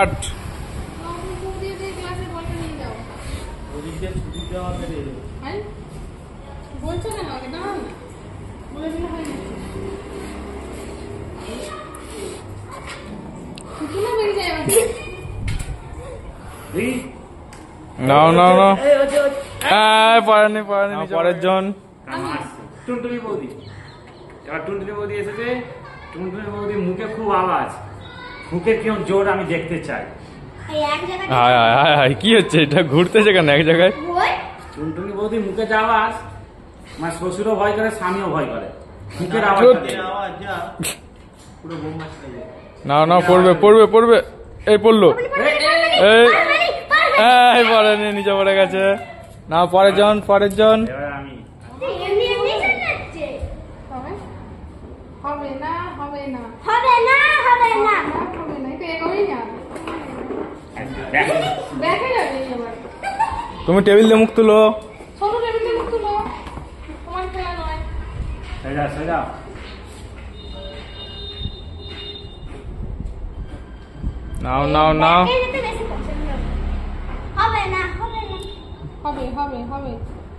আট বলছো কেন আগে দাও বলে দিলে হয় না কুকুনা বেরিয়ে যায় নাও নাও নাও পারেনি পরের জন টুনটুনি বৌদি। এবার টুনটুনি বৌদি এসেছে। টুনটুনি বৌদির মুখে খুব আওয়াজ, মুখে কেমন জোর আমি দেখতে চাই। হায় হায় হায় হায় কি হচ্ছে এটা? ঘুরতেছে কেন এক জায়গায়? টুনটুনি বৌদির মুখে যে আওয়াজ, আমার শ্বশুরও ভয় করে, স্বামীও ভয় করে। মুখের আওয়াজ পুরো বোম মাছ। নাও নাও পড়বে এই পড়লো এই পড়েনি, নিচে পড়ে গেছে। না পরের জন এবার আমি হবে না হবে না হবে না হবে না হবে না এটা এগোই না দেখে যাবে এবার তুমি টেবিল দিয়ে মুখ তুলো। ছোট টেবিলে মুখ তুলো, তোমার খেলা নয়। সোজা নাও নাও নাও এটা বেশি পছন্দ হবে না হবে না হবে হবে হবে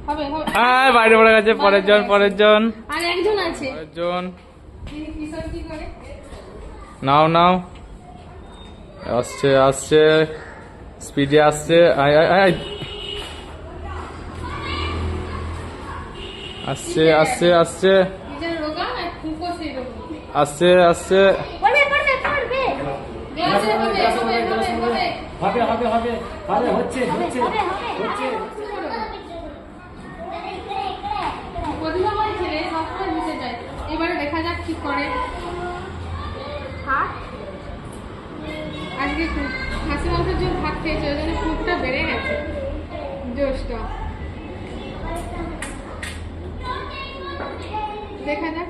হবে হবে বাইরে পড়ে গেছে। পরের জন আর একজন আছে কিশোর কি করে নাও নাও আসছে স্পিডে আসছে আসছে নিজের রোগা না ফুকো সেই রোগা আসছে পড়বে পড়বে পড়বে গ্লাসে হবে হবে হবে হবে হবে হচ্ছে হবে হচ্ছে। প্রতিভা ভাই ছেলে সবসময় মিশে যায়। এবারে দেখা যাক কি করে। হাত আজকে খাসি মাংসের জন্য ভাত খেয়েছে, ওই জন্য ফুটটা বেড়ে গেছে জোশটা। দেখা যাক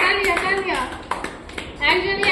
তালিয়া একজনই